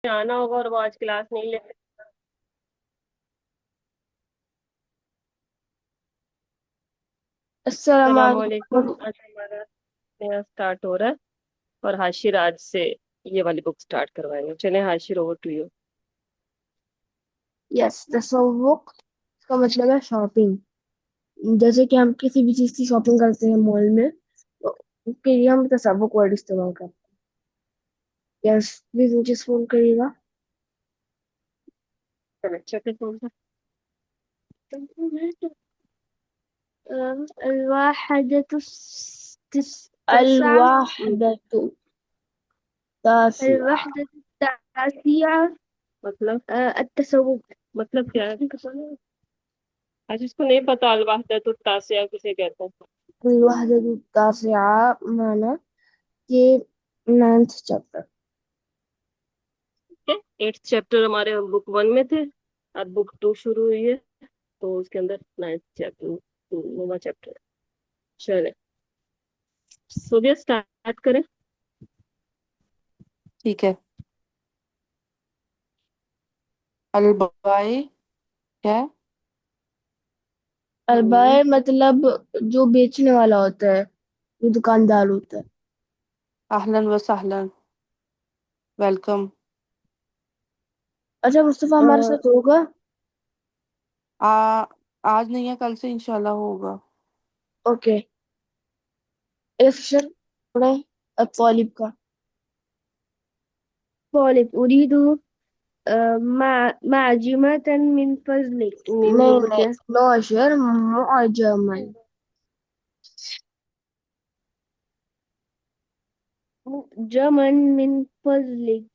آنا ہوگا اور وہ آج کلاس نہیں لیتے. السلام السلام علیکم. علیکم. آج ہمارا نیا اسٹارٹ ہو رہا ہے اور حاشر آج سے یہ والی بک اسٹارٹ کروائیں گے. چلیں حاشر، اوور ٹو یو. یس، تسوق کا مطلب ہے شاپنگ. جیسے کہ ہم کسی بھی چیز کی شاپنگ کرتے ہیں مال میں، تو اس کے لیے ہم تسوق ورڈ استعمال کرتے ہیں. یس پلیز مجھے فون کریے گا. چلیں چھوٹے فون سے. الواحدة تسعة. الواحدة تاسعة. الوحدة التاسعة. مطلب التسوق. مطلب کیا ہے؟ آج اس کو نہیں پتا الوحدۃ التاسعہ کسے کہتے ہیں. الوحدة التاسعة معنی کہ 9th چیپٹر. ایٹھ چیپٹر ہمارے بک 1 میں تھے، اب بک 2 شروع ہوئی ہے تو اس کے اندر 9th چیپٹر 9واں چیپٹر. چلیں صوبیہ اسٹارٹ کریں. ٹھیک ہے. البائی کیا ہے؟ البائے مطلب جو بیچنے والا ہوتا ہے، جو دکاندار ہوتا ہے. اہلاً و سہلاً، ویلکم. اچھا مصطفیٰ ہمارے ساتھ ہوگا؟ آج نہیں ہے، کل سے انشاءاللہ ہوگا. اوکے. افشر پڑھیں الطالب کا. طالب أريد معجمة من فضلك. نہیں نہیں، نو اشر معجمل. معجما من فضلك.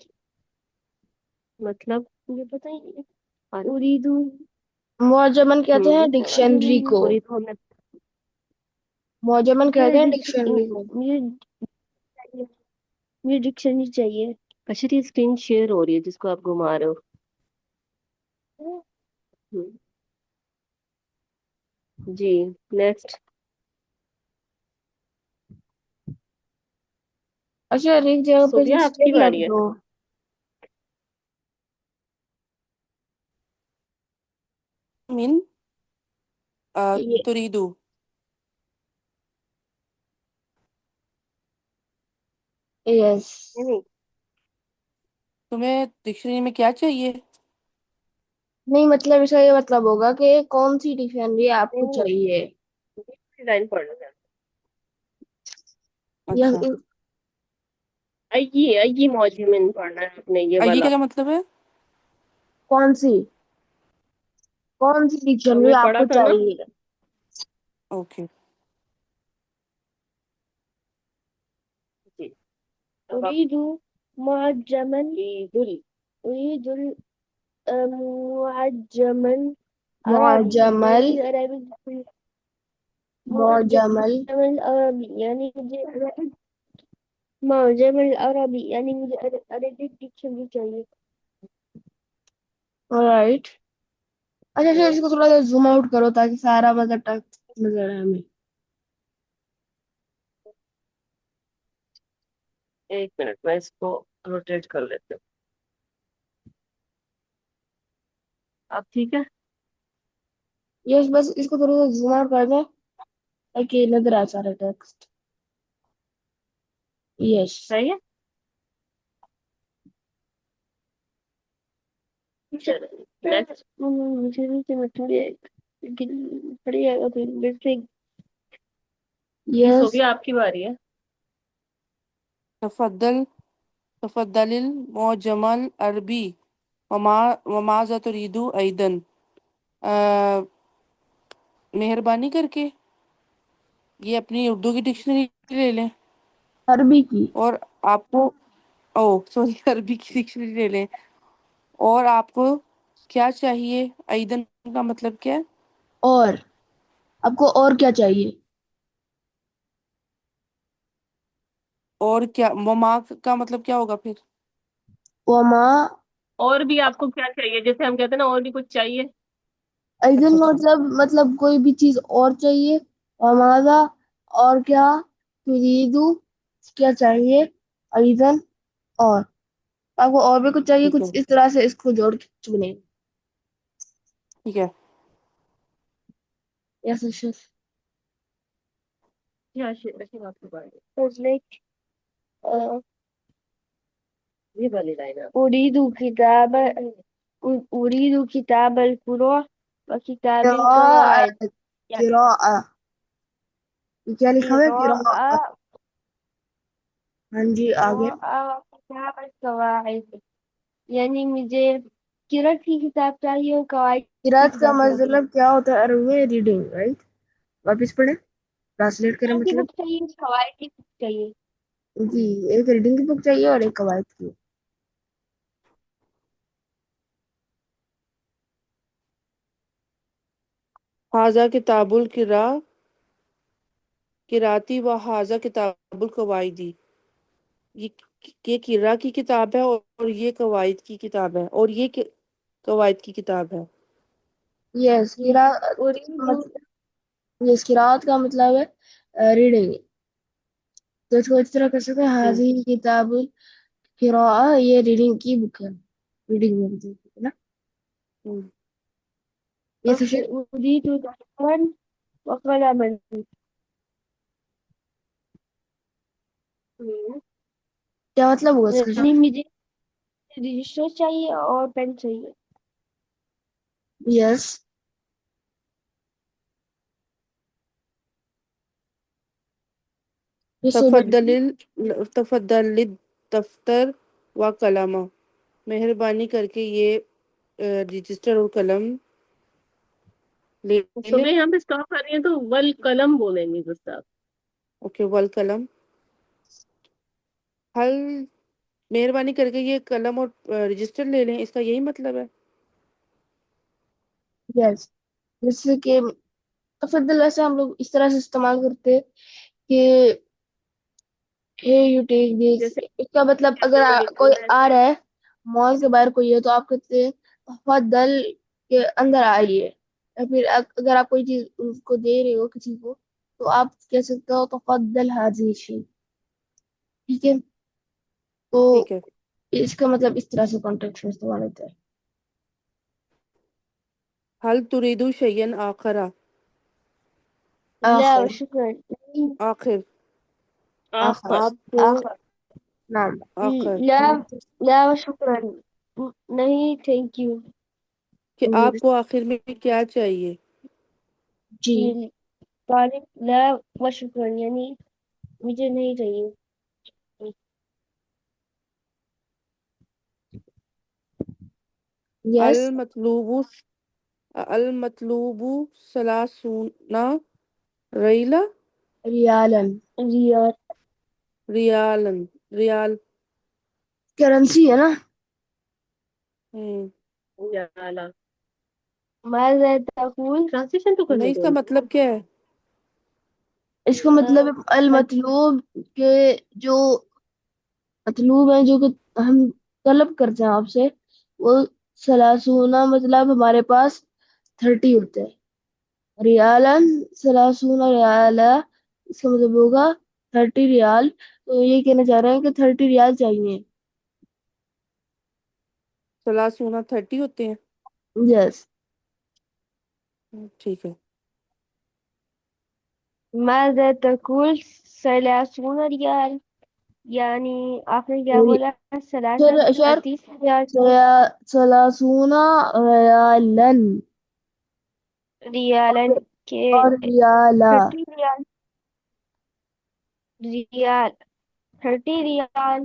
مطلب یہ بتائیے. أريد معجمن کہتے ہیں ڈکشنری کو. پوری تو ہم نے معجمن کہتے ہیں ڈکشنری کو. مجھے ڈکشنری چاہیے. اچھا یہ اسکرین شیئر ہو رہی ہے جس کو آپ گھما رہے ہو. جی نیکسٹ. اچھا ایک جگہ پہ صوبیہ آپ کی اسٹیک لگ باری ہے. دو. من یہ تریدو. یس. نہیں تمہیں ڈکشنری میں کیا چاہیے؟ نہیں مطلب اس کا یہ مطلب ہوگا کہ کون سی ڈکشنری آپ کو نہیں چاہیے. لائن پڑھنا ہے. یا اچھا، ائی معجمن پڑھنا ہے آپ نے یہ یہ والا. کیا مطلب ہے؟ کون سی ہم ڈکشنری نے آپ پڑھا کو تھا نا. چاہیے. اوکے. جی أريد معجما. دل أريد معجما عربي. يعني معجمل. مجھے عربی معجمل. معجم العربي يعني مجھے معجم العربي يعني مجھے عربی ڈکشنری چاہیے. رائٹ. اچھا اچھا اس کو تھوڑا سا زوم آؤٹ کرو تاکہ سارا مطلب ٹیکسٹ نظر آئے ہمیں. ایک منٹ میں اس کو روٹیٹ کر لیتے ہوں. اب ٹھیک ہے. یس بس اس کو تھوڑا سا زوم آؤٹ کر دیں تاکہ نظر آئے سارا ٹیکسٹ. یس. صحیح ہے. نیکسٹ. مجھے نہیں سمجھ تھوڑی پڑی جائے گا پھر ویسے. جی یس. صوبیہ آپ کی باری ہے. تفضل المعجم العربی وماذا تريد أيضا. مہربانی کر کے یہ اپنی اردو کی ڈکشنری لے لیں عربی کی. اور آپ کو سوری عربی کی ڈکشنری لے لیں اور آپ کو کیا چاہیے. ایدن کا مطلب کیا ہے؟ اور آپ کو اور کیا چاہیے. اور کیا مما کا مطلب کیا ہوگا پھر؟ وما. اور بھی آپ کو کیا چاہیے، جیسے ہم کہتے ہیں نا اور بھی کچھ چاہیے. ایدن اچھا اچھا، مطلب کوئی بھی چیز اور چاہیے. وماذا اور کیا. تریدو کیا چاہیے. ایدن اور. آپ کو اور بھی کچھ چاہیے، ٹھیک ہے کچھ اس طرح سے اس کو جوڑ کے کچھ بنے. ٹھیک ہے. یس ارشد. کیا شیخ آپ کو بات like یہ والی لائن آپ أريد كتاب الفروع وكتاب قراءة. القواعد. يعني قراءة. یہ کیا لکھا ہوا ہے؟ قراءة. قراءة ہاں جی آگے. قراءة وكتاب القواعد. یعنی مجھے قرأت کی کتاب چاہیے اور قواعد کی قراءت کا کتاب چاہیے. مطلب کیا ہوتا ہے عربی میں؟ Reading, right? واپس پڑھیں، ٹرانسلیٹ کریں. قرآن کی مطلب بک چاہیے، قواعد کی بک چاہیے. جی ایک ریڈنگ کی بک چاہیے اور ایک قواعد کی. حاضہ کتاب قراتی و حاضہ کتاب القواعدی. یہ قرا کی کتاب ہے اور یہ قواعد کی کتاب ہے، اور یہ قواعد کی کتاب ہے. یس قراءت کا أريد مطلب، یس قراءت کا مطلب ہے ریڈنگ. تو اس کو اس طرح کر سکتے ہیں، حاضی کتاب القراءة، یہ ریڈنگ کی بک ہے. ریڈنگ میں ہے نا. ہم، یہ سیشن أريد دفترا وقلما. کیا مطلب ہوا اس کا؟ یعنی مجھے رجسٹر چاہیے اور پین چاہیے. یس. تفضل دفتر و قلم. مہربانی کر کے یہ رجسٹر اور قلم لے لے. صبح یہاں پہ اسٹاپ کر رہی ہیں تو ول قلم بولیں گے بس آپ. اوکے والقلم. حل مہربانی کر کے یہ قلم اور رجسٹر لے لیں، اس کا یہی مطلب ہے. یس. جیسے کہ تفضل ویسے ہم لوگ اس طرح سے استعمال کرتے ہیں کہ یو ٹیک دس. جیسے اس کا مطلب اگر کوئی آ رہا ہے، مال کے باہر کوئی ہے، تو آپ کہتے ہیں تفضل کے اندر آئیے. یا پھر اگر آپ کوئی چیز اس کو دے رہے ہو کسی کو، تو آپ کہہ سکتے ہو تفضل حاضی شی. ٹھیک ہے. تو ٹھیک ہے. اس کا مطلب اس طرح سے کانٹیکٹ میں استعمال ہوتا ہے. حل تريد شيئا آخر. لا آخر. شكرا. آخر. آخر. آپ کو آخر. نعم. آخر لا لا شكرا. نہیں تھینک یو. کہ آپ کو آخر میں کیا چاہیے. جی طالب لا وشكرا یعنی مجھے نہیں چاہیے. یس. المطلوب ثلاثون ریلا ریالن. ریال ریال. کرنسی ہے نا. ہم، یالا ماذا تقول. ٹرانسلیشن تو کرنے نہیں، اس دو کا ان کو. مطلب کیا ہے. اس کا مطلب المطلوب کے جو مطلوب ہے، جو کہ ہم طلب کرتے ہیں آپ سے، وہ سلاسونا مطلب ہمارے پاس 30 ہوتے ہیں. ریالن سلاسونا ریالا، اس کا مطلب ہوگا 30 ریال. تو یہ کہنا چاہ رہے ہیں کہ 30 ریال چاہیے. ثلاثون 30 ہوتے ہیں. یس. ٹھیک ہے. ماذا تقول 30 ریال. یعنی آپ نے کیا بولا؟ شر 30 ریال. سلاسونا ریالن ریالن کے اور ریالا. 30 ریال. ریال 30 ریال.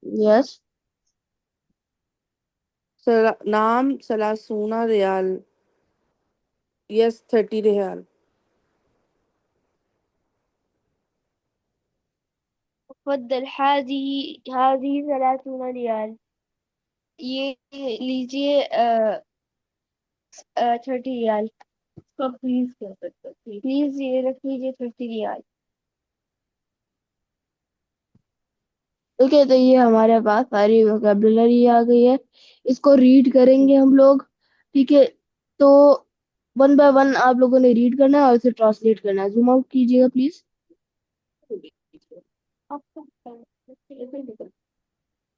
یس. نام ثلاثون ریال. یس 30 ریال. تفضل هذه 30 ریال. یہ لیجیے 30 ریال. تو پلیز کہہ سکتے ہیں please. پلیز یہ رکھ لیجیے 30 ریال. اوکے. تو یہ ہمارے پاس ساری ووکیبلری آ گئی ہے. اس کو ریڈ کریں گے ہم لوگ. ٹھیک ہے. تو ون بائی ون آپ لوگوں نے ریڈ کرنا ہے اور اسے ٹرانسلیٹ کرنا ہے. زوم آؤٹ کیجیے گا پلیز.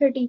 30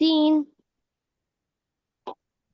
3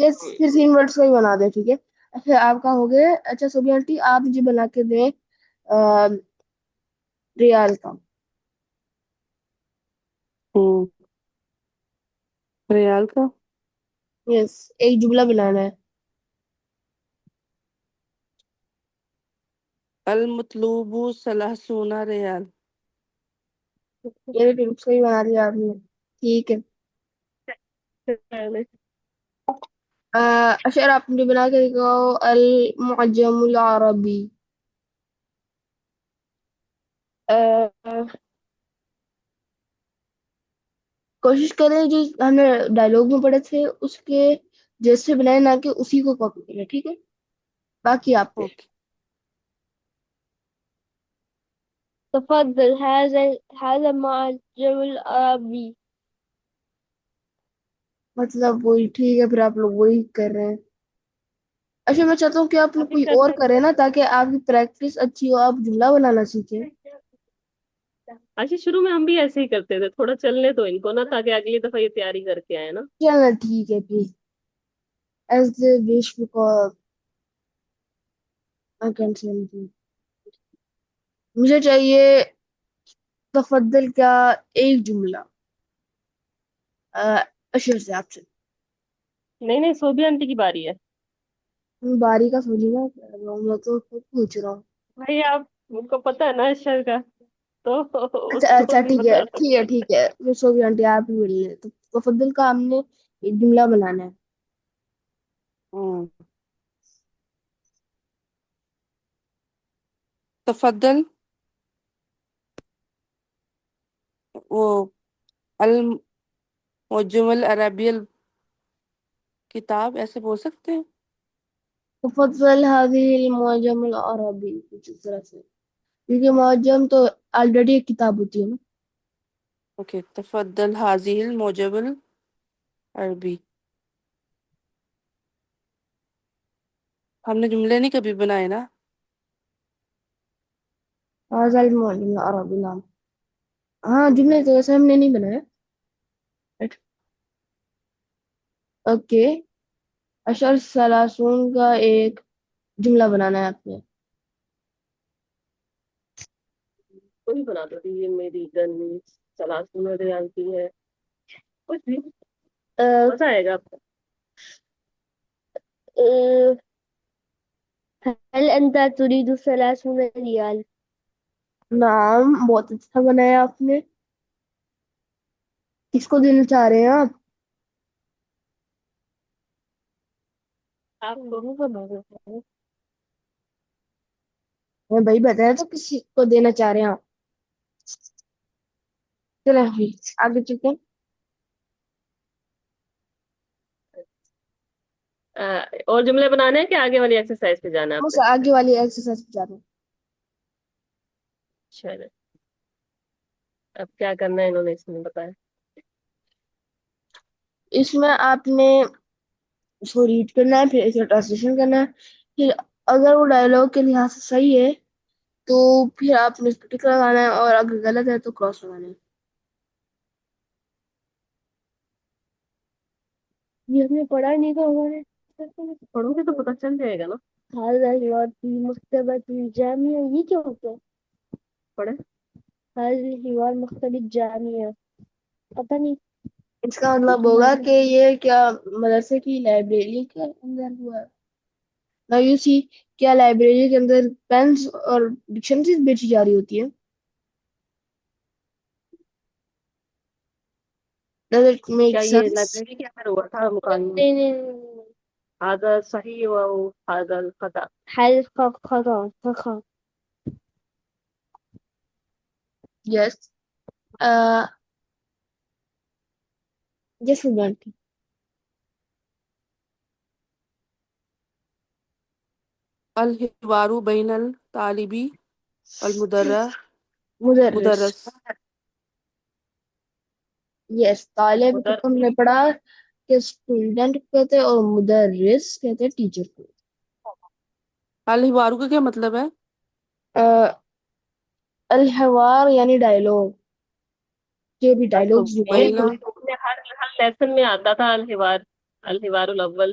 یہ پھر 3 ورڈس کا ہی بنا دیں، ٹھیک ہے؟ اچھا آپ کا ہو گیا. اچھا صوبیہ آنٹی آپ مجھے بنا کے دیں ریال کا. ہوں، ریال کا یس، ایک جملہ بنانا ہے. المطلوب 30 ریال. یہ بھی صحیح بنا دیا آپ نے. ٹھیک ہے. چلے اچھا آپ مجھے بنا کے دکھاؤ المعجم العربی. کوشش کریں جو ہم نے ڈائلوگ میں پڑھے تھے اس کے جیسے بنائے، نہ کہ اسی کو کاپی کریں، ٹھیک ہے؟ باقی آپ پہ. اوکے. تفضل هذا معجم العربي. مطلب وہی ٹھیک ہے، پھر آپ لوگ وہی کر رہے ہیں. اچھا میں چاہتا ہوں کہ آپ لوگ ابھی کوئی اور کرنا کریں نا، تاکہ آپ کی پریکٹس اچھی ہو، آپ جملہ بنانا سیکھیں. اچھا شروع میں ہم بھی ایسے ہی کرتے تھے، تھوڑا چلنے دو ان کو نا، تاکہ اگلی دفعہ یہ تیاری کر کے آئے نا. چلنا ٹھیک ہے پھر. As the wish because I can't say anything. مجھے چاہیے تفضل کا ایک جملہ اشر سے آپ سے. نہیں نہیں، صوبیہ آنٹی کی باری ہے. باری کا سوچی نا، میں تو خود پوچھ رہا ہوں. بھائی آپ کو پتہ ہے نا اشر کا، تو اچھا اس کو اچھا بھی ٹھیک ہے بتا ٹھیک ہے سکتے ٹھیک ہے. پھر سوبی آنٹی آپ ہی بولیے. تو تفضل کا ہم نے ایک جملہ بنانا ہے. ہوں. تفضل وہ المعجم العربی کتاب ایسے بول سکتے ہیں. تفضل هذه المعجم العربی کچھ اس طرح سے، کیونکہ معجم تو آلریڈی ایک کتاب ہوتی ہے نا. اوکے. تفضل هذه المعجم العربی. ہم نے جملے نہیں کبھی بنائے نا. هذا المعجم العربی نام. ہاں جملے تو ویسے ہم نے نہیں بنایا. اوکے. اشر سلاسون کا ایک جملہ بنانا ہے آپ نے. کوئی بنا دو. یہ میری گن سلاسل میں ریال کی ہے، کچھ بھی مزہ آئے گا آپ کو. هل أنت تريد 30 ريال؟ نام بہت اچھا بنایا آپ نے. کس کو دینا چاہ رہے ہیں آپ؟ آپ دونوں بنا دو. میں بھائی بتایا تو کسی کو دینا چاہ رہے ہیں آپ. چلیں آگے چلتے ہیں. اور جملے بنانے ہیں کہ آگے والی ایکسرسائز پہ جانا ہے آپ بس نے؟ آگے والی ایکسرسائز پہ جاتے ہیں. چلے اب کیا کرنا ہے انہوں نے اس میں بتایا. اس میں آپ نے اس کو ریڈ کرنا ہے، پھر اس کا ٹرانسلیشن کرنا ہے. پھر اگر وہ ڈائلاگ کے لحاظ سے صحیح ہے تو پھر آپ نے اس پہ ٹک لگانا ہے، اور اگر غلط ہے تو کراس لگانا ہے. یہ ہم نے پڑھا نہیں تو ہمارے پڑھو گے تو پتہ چل جائے گا نا. هذا الحوار في مكتبة الجامعة. یہ کیا ہوتا ہے؟ پڑھے هذا الحوار مكتبة الجامعة. پتہ نہیں. اس کا مطلب ہوگا کہ یہ کیا مدرسے کی لائبریری کے اندر ہوا ہے. Now you see کیا لائبریری کے اندر پینس اور ڈکشنریز بیچی جا رہی ہوتی ہے. Does it make کیا یہ sense? لائبریری کے اندر ہوا تھا مکان میں؟ نہیں نہیں نہیں. هذا صحیح و هذا الخطأ. حل خطا خطا. Yes. Yes, Subhanti. الحوار بین الطالبی والمدرس. مدرس. Yes, طالب کو ادھر ہم نے پڑھا کہ اسٹوڈنٹ کہتے ہیں، اور مدرس کہتے ہیں ٹیچر کو. الحوار کا کیا مطلب ہے؟ الحوار یعنی ڈائلوگ، جو بھی ڈائلوگز جو یہ بنے بین تو ہر لیسن میں آتا تھا الحوار، الحوار الاول.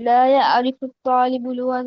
لا يعرف الطالب اللغة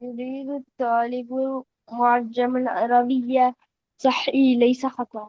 يريد الطالب معجم العربية. صحيح، ليس خطأ.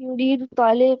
يريد الطالب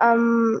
um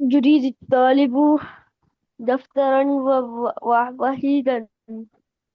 يريد الطالب دفترا وحيدا.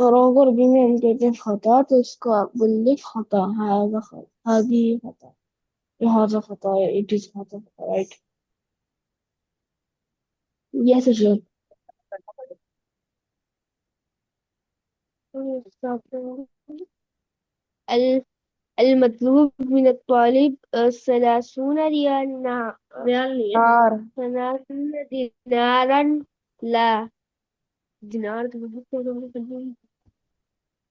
اور اگر بھی میں ہم کہتے ہیں خطا تو اس کو آپ بولے خطا ہاضی خطا لہذا خطا ہے اٹ از خطا رائٹ یس اشر المطلوب من الطالب 30 ريال ریال نہیں ہے، دینار 30 دینارا لا دینار تو بہت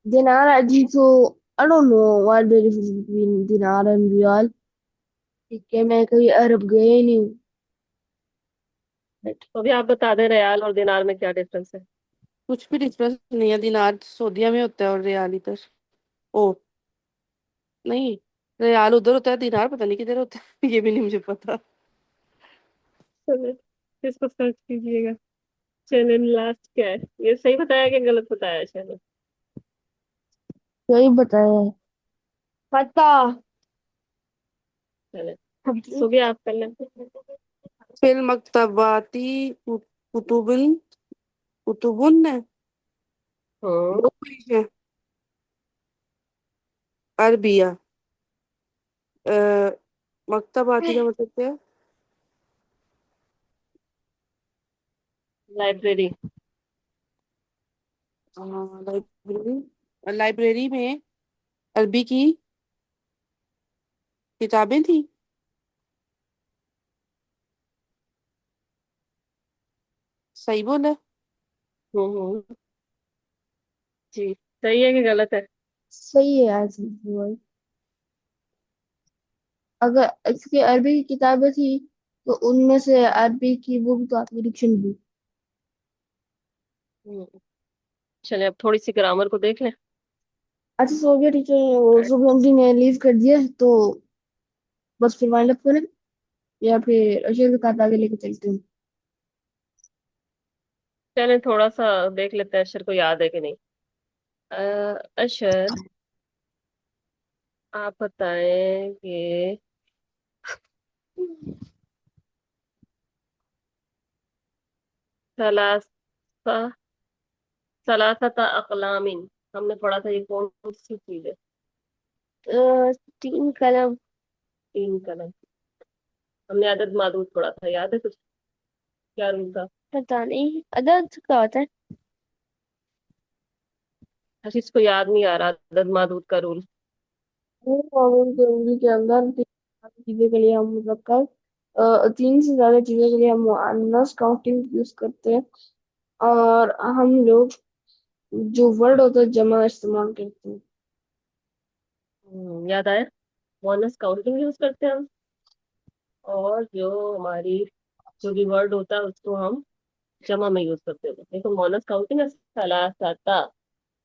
دینار جی تو I don't know what the difference between dinar and ریال ٹھیک ہے میں کبھی عرب گئے ہی نہیں ہوں Right. تو ابھی آپ بتا دیں ریال اور دینار میں کیا ڈفرنس ہے؟ کچھ بھی ڈفرنس نہیں ہے، دینار سعودیہ میں ہوتا ہے اور ریال ادھر، او نہیں، ریال ادھر ہوتا ہے، دینار پتہ نہیں کدھر ہوتا ہے یہ بھی نہیں مجھے پتا۔ چلیں، اس کو سرچ کیجیے گا۔ چلیں لاسٹ کیا ہے؟ یہ صحیح بتایا کہ غلط بتایا؟ چلیں وہی بتایا ہے خطا چلیں صبح آپ کر لیں۔ فی المکتباتی کتبن کتبن ہے ہاں وہ ہے عربیہ، مکتباتی کا مطلب کیا ہے؟ لائبریری۔ لائبریری میں عربی کی کتابیں تھیں۔ صحیح بولا؟ ہوں جی صحیح ہے کہ غلط ہے؟ صحیح ہے آج اگر اس کی عربی کی کتابیں تھی تو ان میں سے عربی کی وہ بھی تو آتی ہے ڈکشنری ہوں، چلیں اب تھوڑی سی گرامر کو دیکھ لیں۔ اچھا سو گیا ٹیچر وہ سبحان جی نے لیو کر دیا تو بس پھر وائنڈ اپ کریں یا پھر اشر کے ساتھ آگے لے کے چلتے ہیں چلیں تھوڑا سا دیکھ لیتے ہیں اشر کو یاد ہے کہ نہیں۔ اشر آپ بتائیں کہ ثلاثہ ثلاثة اقلام، ہم نے پڑھا تھا یہ کون سی چیز ہے؟ 3 قلم 3 قلم۔ ہم نے عدد معدود پڑھا تھا، یاد ہے کچھ؟ کیا رول تھا؟ پتہ نہیں عدد کا ہوتا ہے ہر چیز کو یاد نہیں آ رہا عدد معدود کا رول۔ قانون کے عمری کے اندر چیزیں کے لیے ہم مذکر 3 سے زیادہ چیزوں کے لیے ہم مؤنث کاؤنٹنگ یوز کرتے ہیں اور ہم لوگ جو ورڈ ہوتا ہے جمع استعمال کرتے ہیں یاد آیا؟ مونس کاؤنٹنگ یوز کرتے ہیں ہم، اور جو ہماری جو بھی ورڈ ہوتا ہے اس کو ہم جمع میں یوز کرتے ہیں۔ دیکھو مونس کاؤنٹنگ ہے ثلاثة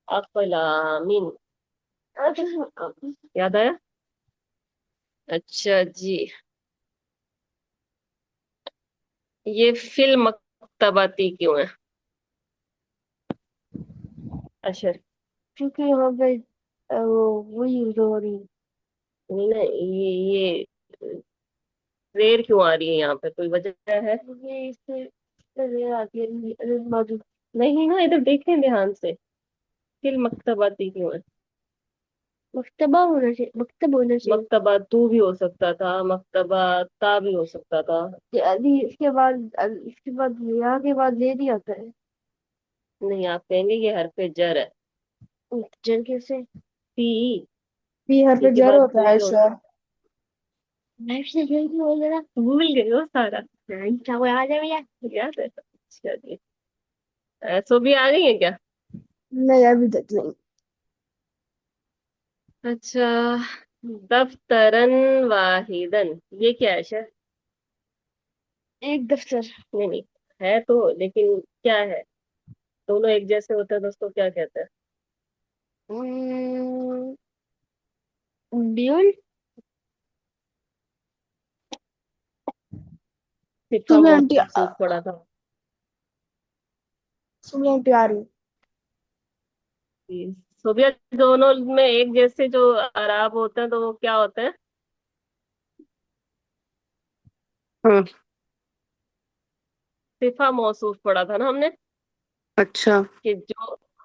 اقلام، یاد آیا؟ اچھا جی، یہ فی المکتباتی کیوں ہے اشر؟ کیونکہ یہاں پہ وہ یوز ہو رہی نہیں نا، یہ ریر کیوں آ رہی ہے یہاں پہ؟ کوئی وجہ ہے؟ یہ اس سے آتی ہے عدد موجود نہیں نا، ادھر دیکھیں دھیان سے، فی المکتباتی کیوں ہے؟ مکتبہ ہونا چاہیے مکتب ہونا چاہیے مکتبہ تو بھی ہو سکتا تھا، مکتبہ تا بھی ہو سکتا تھا۔ ابھی اس کے بعد یہاں کے بعد لے دیا ہوتا ہے نہیں، آپ کہیں گے یہ حرف جر ہے، جن کیسے فی بھی ہر فی پہ کے جر بعد ہوتا ہے زیر ہوتا شور ہے۔ لائف سے جلدی ہو جائے بھول گئے ہو سارا؟ کیا وہ آ جائے یاد ہے؟ اچھا جی، سو بھی آ گئی ہے کیا؟ نہیں ابھی تک نہیں اچھا، دفترن واحدن، یہ کیا ہے شر؟ ایک دفتر نہیں نہیں، ہے تو لیکن کیا ہے؟ دونوں ایک جیسے ہوتے ہیں تو اس کو کیا کہتے ہیں؟ بیول صفہ تمہیں آنٹی موصوف پڑا تھا۔ تمہیں آنٹی آ رہی صوبیہ دونوں میں ایک جیسے جو اعراب ہوتے ہیں تو وہ کیا ہوتے ہیں؟ ہاں صفہ موصوف پڑھا تھا نا ہم نے، اچھا کہ جو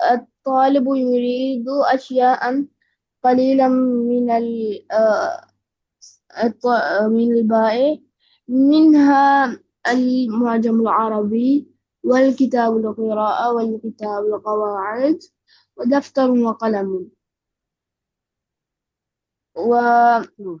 الطالب يريد أشياء قليلا من البائع، منها المعجم العربي، والكتاب القراءة، والكتاب القواعد، ودفتر وقلم. وطلب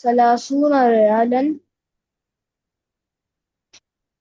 30 ريالا،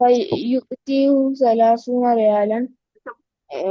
فيؤتيه 30 ريالا.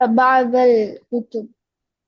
بعض الكتب.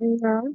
نعم.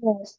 Yes.